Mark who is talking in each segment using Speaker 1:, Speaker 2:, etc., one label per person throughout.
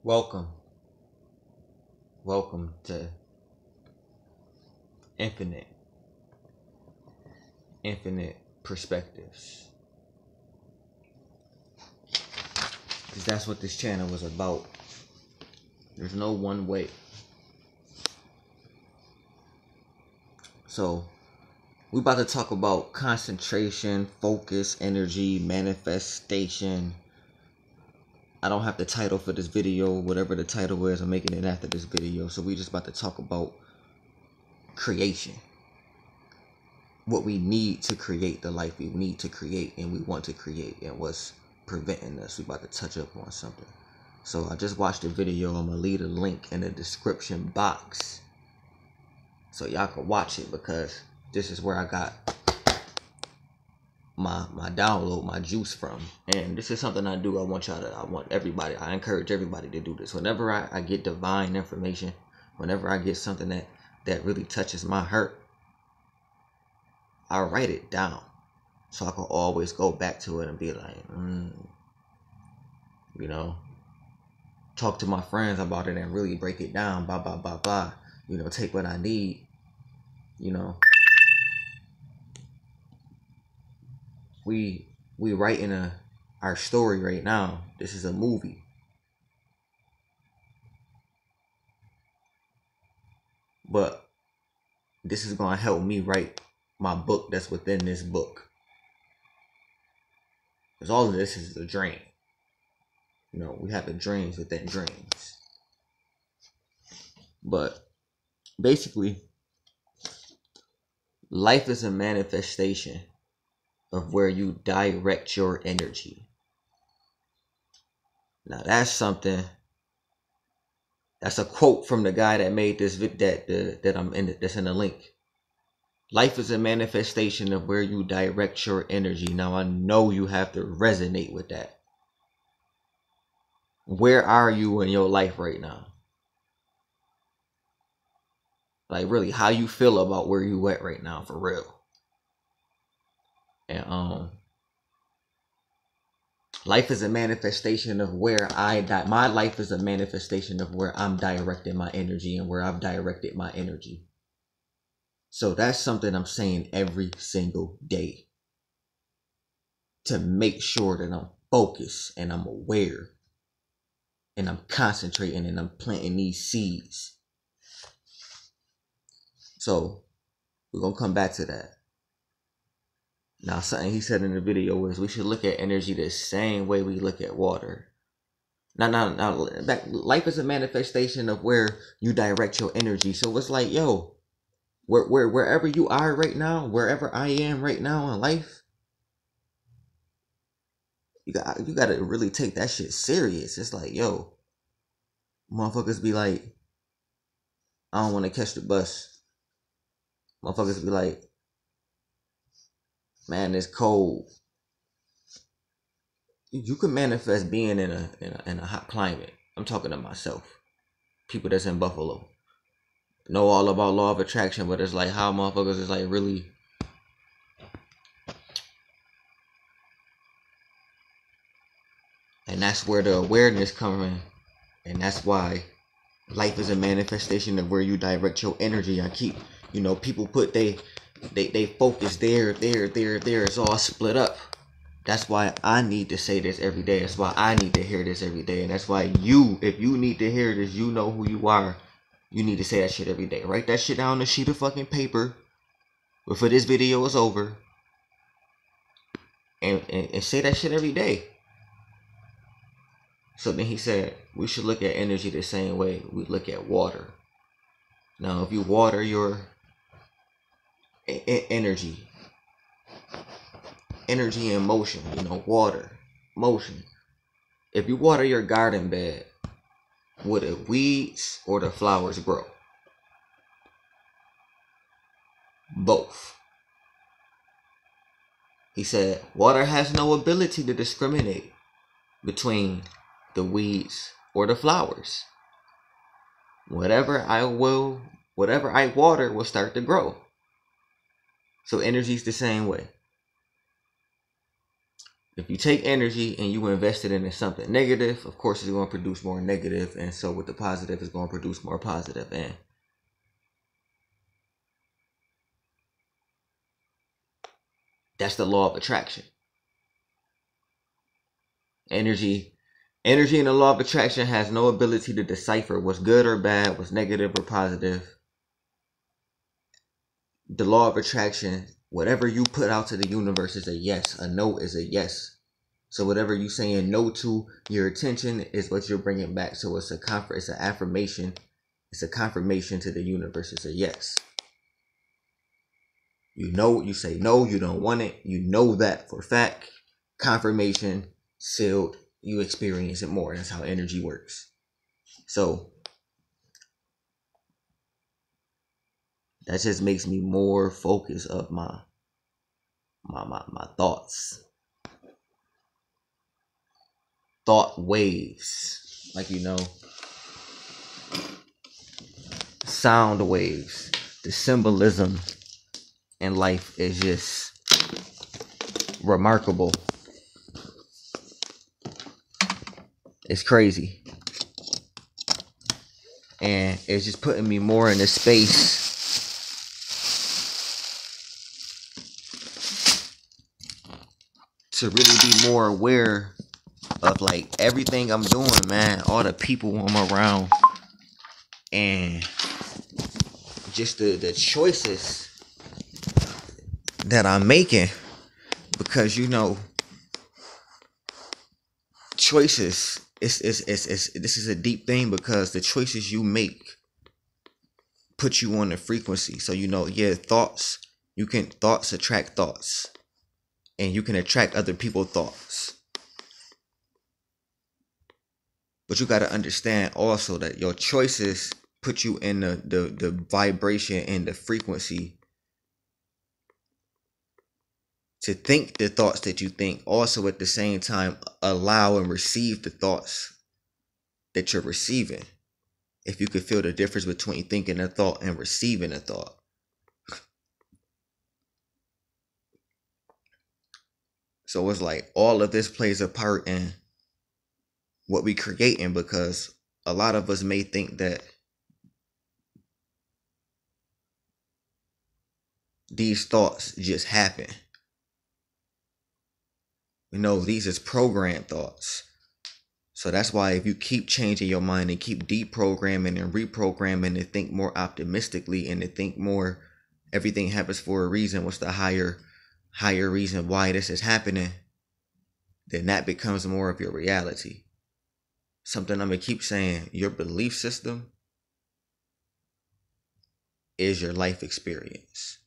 Speaker 1: Welcome to infinite perspectives. Because that's what this channel was about. There's no one way. So, we about to talk about concentration, focus, energy, manifestation. I don't have the title for this video. Whatever the title is, I'm making it after this video. So we just about to talk about creation. What we need to create the life we need to create and we want to create, and what's preventing us. We about to touch up on something. So I just watched a video. I'm gonna leave a link in the description box so y'all can watch it, because this is where I got my download, my juice from. And this is something I do. I encourage everybody to do this. Whenever I get divine information, whenever I get something that really touches my heart, I write it down so I can always go back to it and be like, talk to my friends about it and really break it down, blah, blah, blah, blah. Take what I need, We writing our story right now. This is a movie. But this is going to help me write my book that's within this book. Because all of this is a dream. We have dreams within dreams. But basically, life is a manifestation of where you direct your energy. Now that's something. That's a quote from the guy that made this that I'm in. That's in the link. Life is a manifestation of where you direct your energy. Now I know you have to resonate with that. Where are you in your life right now? Like really, how you feel about where you at right now, for real. And life is a manifestation of where my life is a manifestation of where I'm directing my energy and where I've directed my energy. So that's something I'm saying every single day, to make sure that I'm focused and I'm aware and I'm concentrating and I'm planting these seeds. So we're going to come back to that. Now, something he said in the video is we should look at energy the same way we look at water. Now, life is a manifestation of where you direct your energy. So it's like, yo, wherever you are right now, wherever I am right now in life, you got to really take that shit serious. It's like, yo, motherfuckers be like, I don't want to catch the bus. Motherfuckers be like, man, it's cold. You can manifest being in a hot climate. I'm talking to myself. People that's in Buffalo know all about law of attraction, but it's like how motherfuckers is like really. And that's where the awareness comes in. And that's why life is a manifestation of where you direct your energy. I keep, people put they focus there. It's all split up. That's why I need to say this every day. That's why I need to hear this every day. And that's why if you need to hear this, you know who you are. You need to say that shit every day. Write that shit down on a sheet of fucking paper before this video is over. And say that shit every day. So then he said, we should look at energy the same way we look at water. Now, if you water your energy and motion, water, motion. If you water your garden bed, will the weeds or the flowers grow? Both. He said, water has no ability to discriminate between the weeds or the flowers. Whatever I water will start to grow. So energy is the same way. If you take energy and you invest it into something negative, of course it's going to produce more negative, and so with the positive, it's going to produce more positive. And that's the law of attraction. Energy in the law of attraction has no ability to decipher what's good or bad, what's negative or positive. The law of attraction, whatever you put out to the universe is a yes. A no is a yes. So whatever you saying no to, your attention is what you're bringing back. So it's an affirmation. It's a confirmation to the universe. It's a yes. You know, you say no, you don't want it. You know that for a fact. Confirmation, sealed. You experience it more. That's how energy works. So that just makes me more focused of my thoughts. Thought waves. Like, sound waves. The symbolism in life is just remarkable. It's crazy. And it's just putting me more in a space to really be more aware of like everything I'm doing, man. All the people I'm around. And just the choices that I'm making. Because choices, this is a deep thing, because the choices you make put you on the frequency. So thoughts attract thoughts, and you can attract other people's thoughts. But you got to understand also that your choices put you in the vibration and the frequency to think the thoughts that you think. Also at the same time, allow and receive the thoughts that you're receiving. If you could feel the difference between thinking a thought and receiving a thought. So it's like all of this plays a part in what we creating, because a lot of us may think that these thoughts just happen. These is programmed thoughts. So that's why if you keep changing your mind and keep deprogramming and reprogramming to think more optimistically and to think more, everything happens for a reason. What's the higher reason why this is happening? Then that becomes more of your reality. Something I'm going to keep saying, your belief system is your life experience.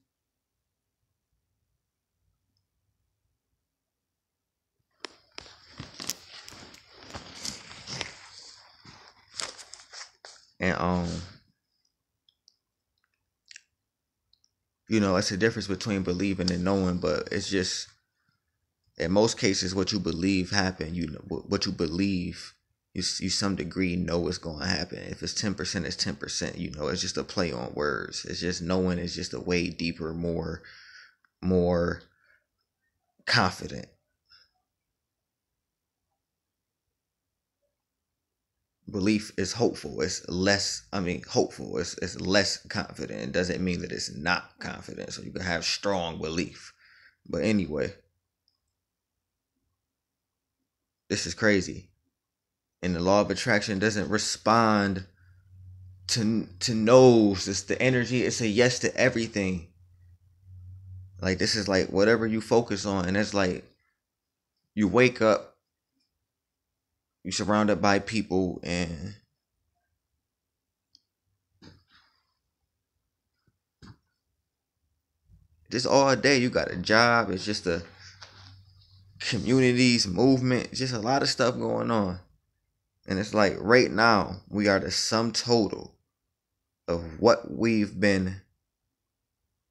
Speaker 1: And it's a difference between believing and knowing, but it's just, in most cases, what you believe happen. What you believe, you some degree know it's going to happen. If it's 10%, it's 10%. It's just a play on words. It's just knowing is just a way deeper, more confident. Belief is hopeful. It's less, hopeful. It's less confident. It doesn't mean that it's not confident. So you can have strong belief. But anyway, this is crazy. And the law of attraction doesn't respond to no's. It's the energy. It's a yes to everything. Like, this is like whatever you focus on. And it's like you wake up, you're surrounded by people, and just all day you got a job. It's just a communities, movement, just a lot of stuff going on. And it's like right now we are the sum total of what we've been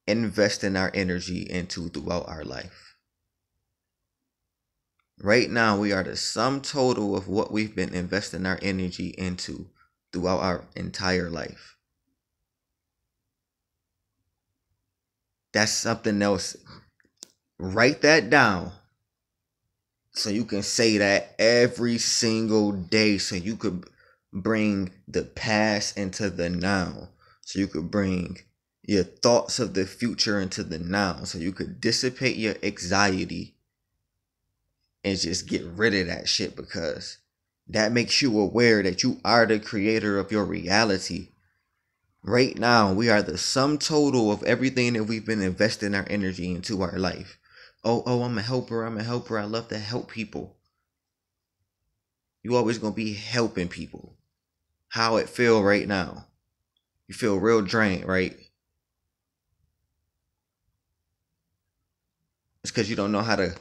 Speaker 1: investing our energy into throughout our life. Right now we are the sum total of what we've been investing our energy into throughout our entire life. That's something else. Write that down. So you can say that every single day. So you could bring the past into the now. So you could bring your thoughts of the future into the now. So you could dissipate your anxiety and just get rid of that shit, because that makes you aware that you are the creator of your reality. Right now, we are the sum total of everything that we've been investing our energy into our life. Oh, I'm a helper. I love to help people. You always gonna be helping people. How it feel right now? You feel real drained, right? It's because you don't know how to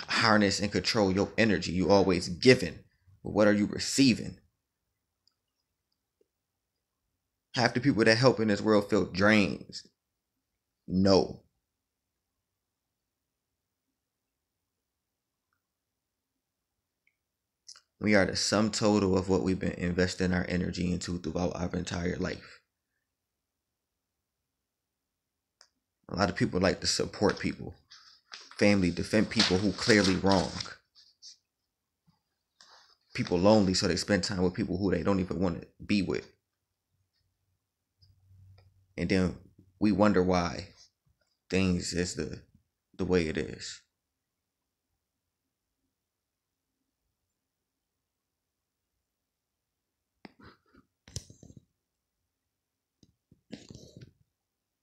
Speaker 1: harness and control your energy. You always giving, but what are you receiving? Half the people that help in this world feel drained. No. We are the sum total of what we've been investing our energy into throughout our entire life. A lot of people like to support people, family, defend people who clearly wrong. People lonely, so they spend time with people who they don't even want to be with. And then we wonder why things is the way it is.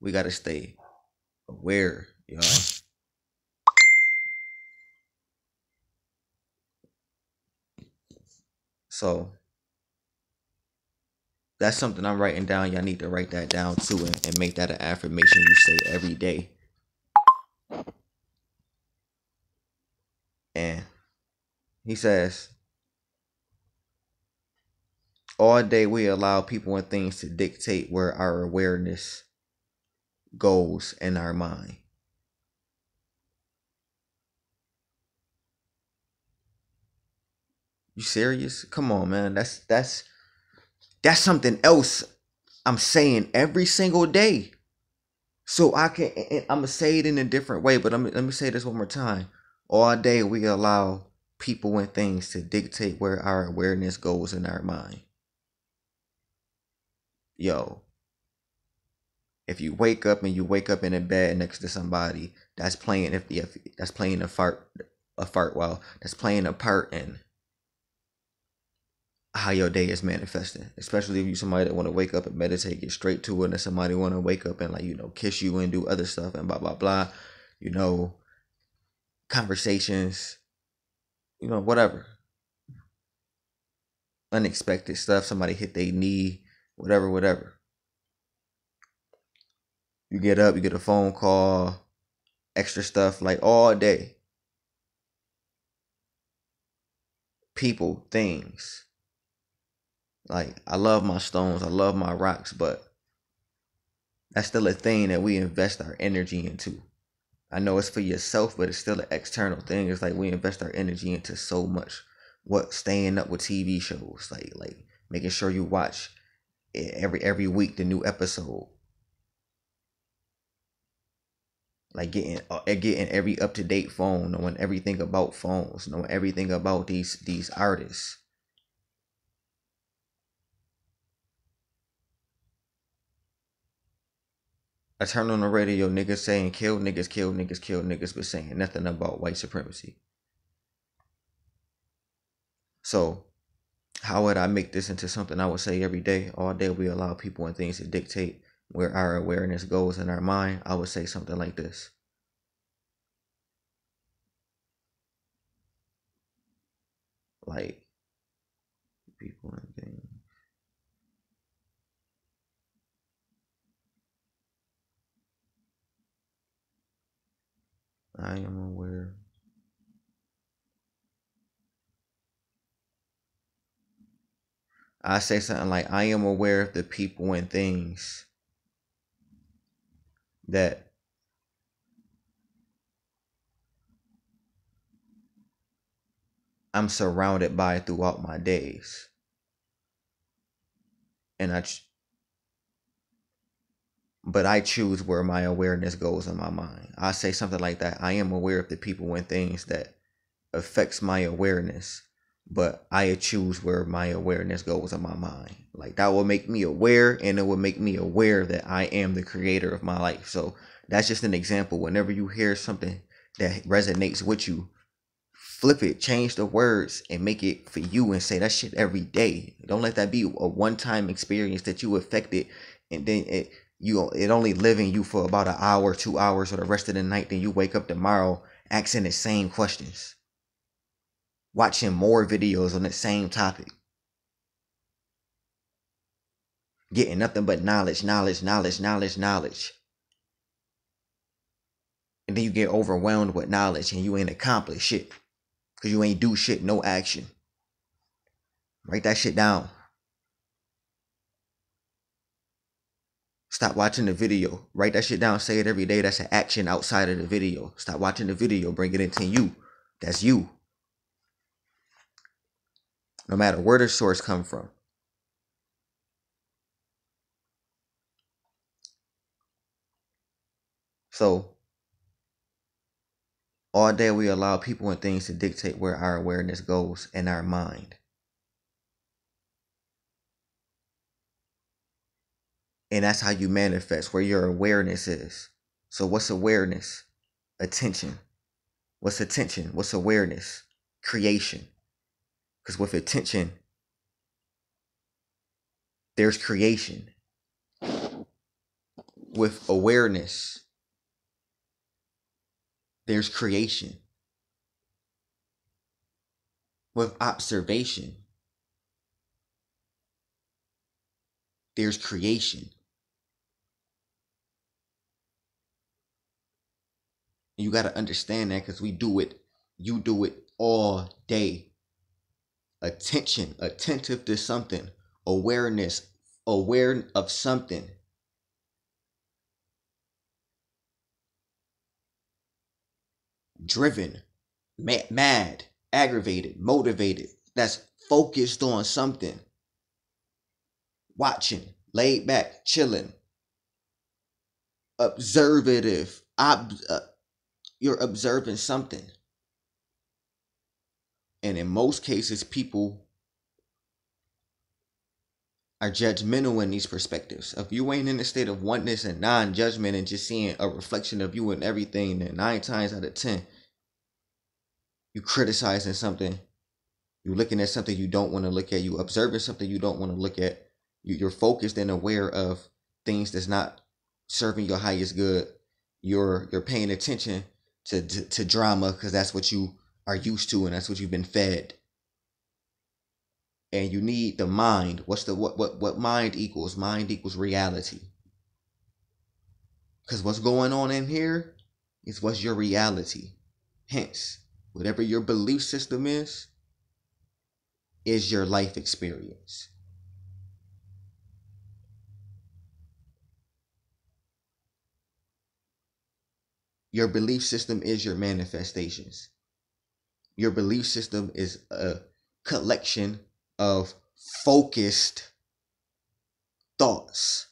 Speaker 1: We gotta stay aware, y'all. So that's something I'm writing down. Y'all need to write that down too, and make that an affirmation you say every day. And he says, all day we allow people and things to dictate where our awareness goes in our mind. You serious? Come on, man. That's something else I'm saying every single day. So I'm gonna say it in a different way, but let me say this one more time. All day we allow people and things to dictate where our awareness goes in our mind. Yo, if you wake up and you wake up in a bed next to somebody that's playing, if that's playing that's playing a part in how your day is manifesting. Especially if you somebody that want to wake up and meditate, get straight to it, and somebody want to wake up and, like, kiss you and do other stuff and blah blah blah, conversations, whatever, unexpected stuff, somebody hit their knee, whatever. You get up, you get a phone call, extra stuff, like, all day. People, things. Like, I love my stones, I love my rocks, but that's still a thing that we invest our energy into. I know it's for yourself, but it's still an external thing. It's like we invest our energy into so much. What, staying up with TV shows, like making sure you watch every week the new episode. Like getting every up to date phone, knowing everything about phones, knowing everything about these artists. I turn on the radio, niggas saying kill niggas, kill niggas, kill niggas, but saying nothing about white supremacy. So how would I make this into something I would say every day? All day we allow people and things to dictate where our awareness goes in our mind. I would say something like this. Like, people and things. I am aware. I say something like, I am aware of the people and things that I'm surrounded by throughout my days. And but I choose where my awareness goes in my mind. I say something like that. I am aware of the people and things that affects my awareness, but I choose where my awareness goes in my mind. Like, that will make me aware, and it will make me aware that I am the creator of my life. So that's just an example. Whenever you hear something that resonates with you, flip it, change the words, and make it for you, and say that shit every day. Don't let that be a one-time experience that you affected, and then it only live in you for about an hour, 2 hours, or the rest of the night. Then you wake up tomorrow asking the same questions, watching more videos on the same topic, getting nothing but knowledge. And then you get overwhelmed with knowledge, and you ain't accomplished shit because you ain't do shit, no action. Write that shit down. Stop watching the video. Write that shit down. Say it every day. That's an action outside of the video. Stop watching the video. Bring it into you. That's you. No matter where the source come from. So, all day we allow people and things to dictate where our awareness goes in our mind. And that's how you manifest, where your awareness is. So what's awareness? Attention. What's attention? What's awareness? Creation. Because with attention, there's creation. With awareness, there's creation. With observation, there's creation. You got to understand that, because you do it all day. Attention, attentive to something. Awareness, aware of something. Driven, mad, aggravated, motivated. That's focused on something. Watching, laid back, chilling. Observative. You're observing something. And in most cases, people are judgmental in these perspectives. If you ain't in a state of oneness and non-judgment and just seeing a reflection of you and everything, then 9 times out of 10, you criticizing something, you looking at something you don't want to look at, you observing something you don't want to look at, you're focused and aware of things that's not serving your highest good. You're paying attention to drama, because that's what you are used to and that's what you've been fed. And you need the mind. What mind equals? Mind equals reality. Because what's going on in here is what's your reality. Hence, whatever your belief system is your life experience. Your belief system is your manifestations. Your belief system is a collection of focused thoughts.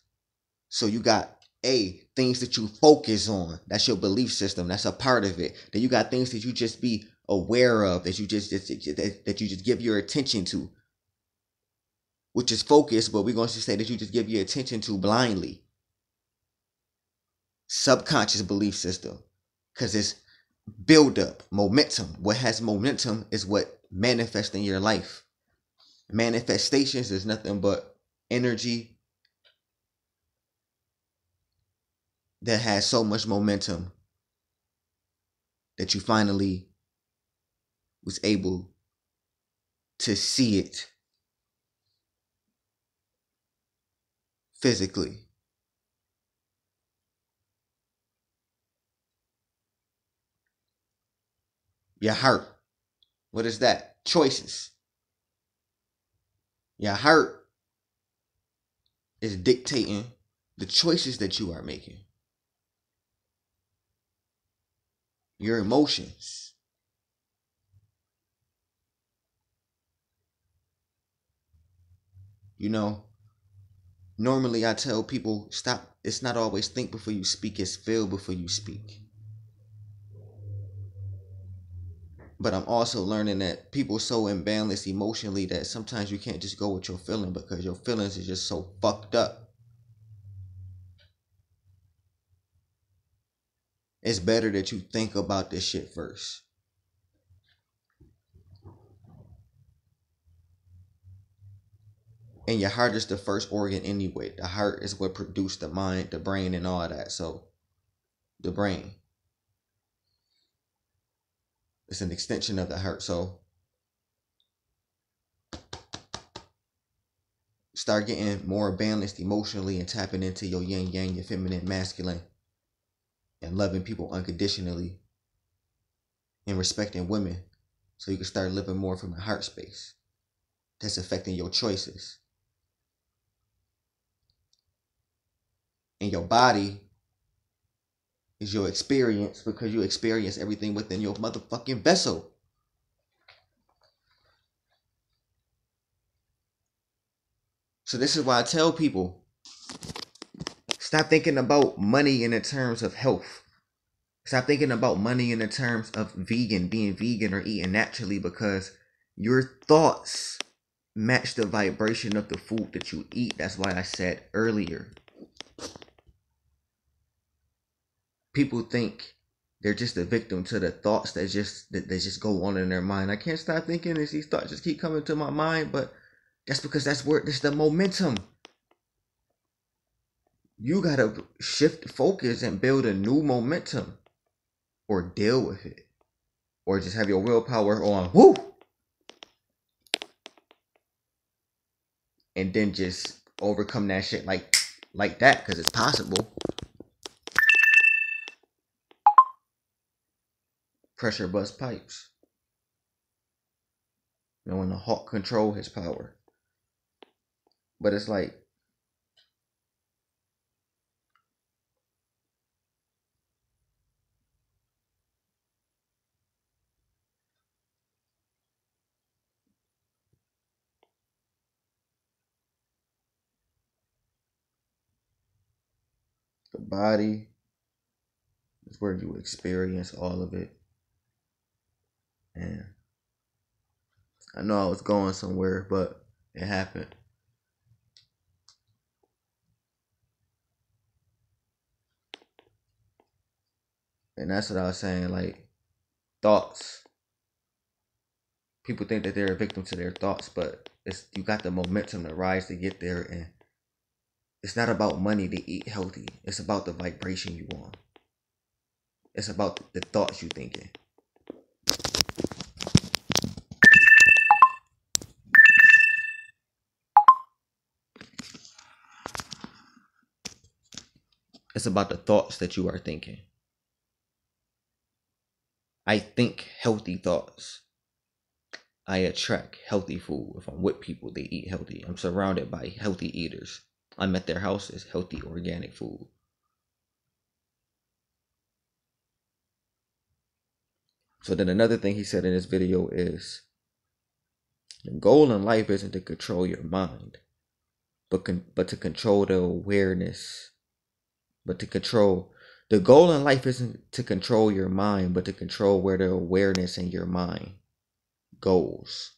Speaker 1: So you got things that you focus on. That's your belief system. That's a part of it. Then you got things that you just be aware of, that you just give your attention to, which is focused, but we're going to say that you just give your attention to blindly. Subconscious belief system, because it's build up, momentum. What has momentum is what manifests in your life. Manifestations is nothing but energy that has so much momentum that you finally was able to see it physically. Your heart. What is that? Choices. Your heart is dictating the choices that you are making. Your emotions. You know, normally I tell people, stop. It's not always think before you speak. It's feel before you speak. But I'm also learning that people so imbalanced emotionally that sometimes you can't just go with your feeling because your feelings is just so fucked up. It's better that you think about this shit first. And your heart is the first organ anyway. The heart is what produced the mind, the brain, and all that. So the brain, it's an extension of the heart. So start getting more balanced emotionally and tapping into your yin yang, your feminine, masculine, and loving people unconditionally and respecting women. So you can start living more from the heart space. That's affecting your choices. And your body is your experience because you experience everything within your motherfucking vessel. So this is why I tell people, stop thinking about money in the terms of health. Stop thinking about money in the terms of being vegan or eating naturally, because your thoughts match the vibration of the food that you eat. That's why I said earlier, people think they're just a victim to the thoughts that just go on in their mind. I can't stop thinking as these thoughts just keep coming to my mind, but that's because that's where it's the momentum. You gotta shift focus and build a new momentum, or deal with it, or just have your willpower on woo, and then just overcome that shit like that, because it's possible. Pressure bust pipes. Knowing the hawk control his power. But it's like, the body is where you experience all of it. And I know I was going somewhere, but it happened. And that's what I was saying, like, thoughts. People think that they're a victim to their thoughts, but it's, you got the momentum to rise to get there. And it's not about money to eat healthy. It's about the vibration you on. It's about the thoughts you thinking. It's about the thoughts that you are thinking. I think healthy thoughts. I attract healthy food. If I'm with people, they eat healthy. I'm surrounded by healthy eaters. I'm at their houses, healthy organic food. So then another thing he said in this video is, the goal in life isn't to control your mind, but to control the awareness. The goal in life isn't to control your mind, but to control where the awareness in your mind goes.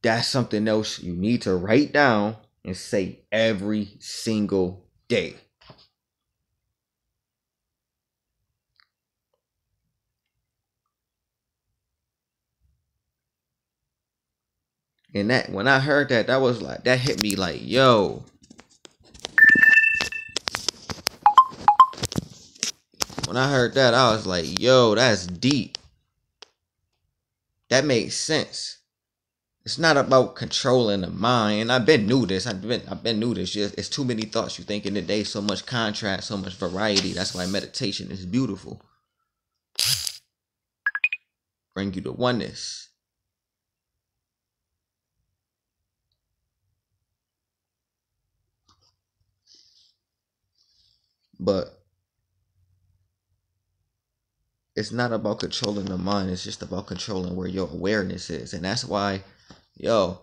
Speaker 1: That's something else you need to write down and say every single day. And that, when I heard that, that was like, that hit me like, yo. When I heard that, I was like, yo, that's deep. That makes sense. It's not about controlling the mind. And I've been knew this. I've been knew this. It's too many thoughts you think in a day, so much contrast, so much variety. That's why meditation is beautiful. Bring you to oneness. But it's not about controlling the mind. It's just about controlling where your awareness is. And that's why, yo,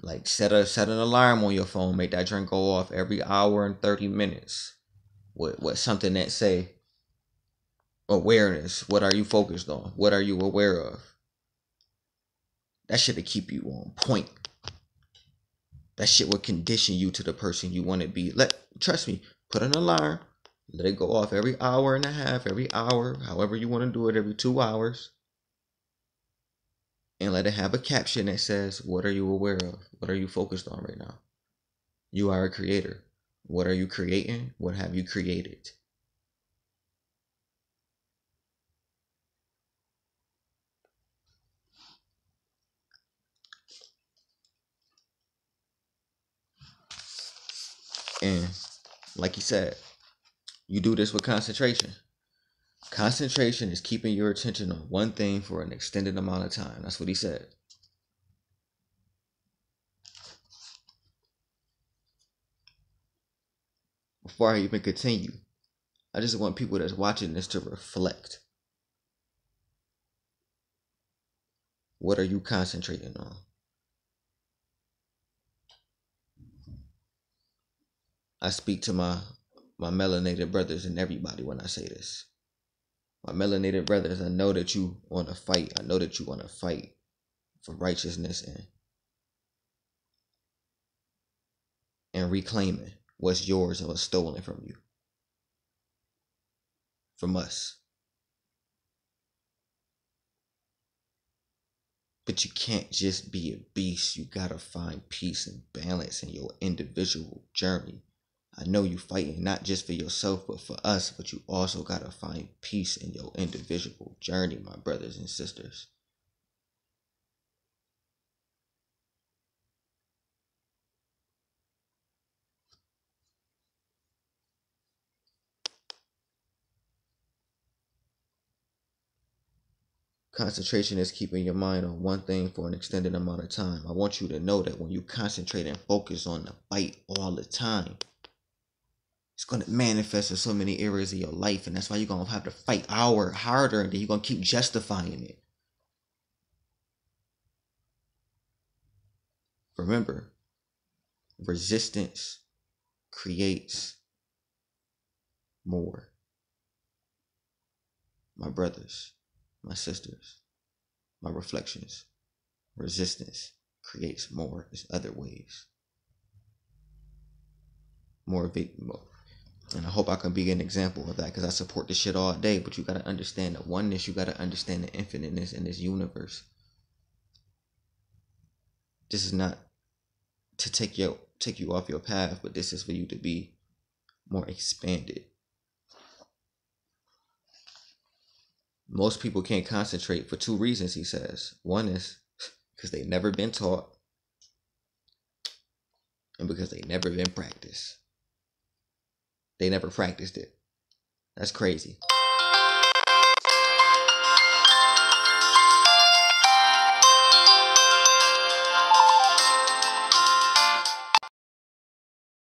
Speaker 1: like set an alarm on your phone. Make that drink go off every hour and 30 minutes. With something that say, Awareness. What are you focused on? What are you aware of? That shit will keep you on point. That shit will condition you to the person you want to be. Trust me, put an alarm. Let it go off every hour and a half, every hour, however you want to do it, every 2 hours. And let it have a caption that says, what are you aware of? What are you focused on right now? You are a creator. What are you creating? What have you created? And like he said, you do this with concentration. Concentration is keeping your attention on one thing for an extended amount of time. That's what he said. Before I even continue, I just want people that's watching this to reflect. What are you concentrating on? I speak to my melanated brothers and everybody when I say this. My melanated brothers, I know that you want to fight. I know that you want to fight for righteousness and reclaiming what's yours and what's stolen from you. From us. But you can't just be a beast. You gotta find peace and balance in your individual journey. I know you fighting not just for yourself, but for us, but you also gotta find peace in your individual journey, my brothers and sisters. Concentration is keeping your mind on one thing for an extended amount of time. I want you to know that when you concentrate and focus on the fight all the time, it's going to manifest in so many areas of your life. And that's why you're going to have to fight harder, and then you're going to keep justifying it. Remember, resistance creates more. My brothers, my sisters, my reflections. Resistance creates more. There's other ways. More. And I hope I can be an example of that, because I support this shit all day. But you got to understand the oneness. You got to understand the infiniteness in this universe. This is not to take you off your path, but this is for you to be more expanded. Most people can't concentrate for 2 reasons, he says. One is because they've never been taught, and because they've never been practiced. They never practiced it. That's crazy.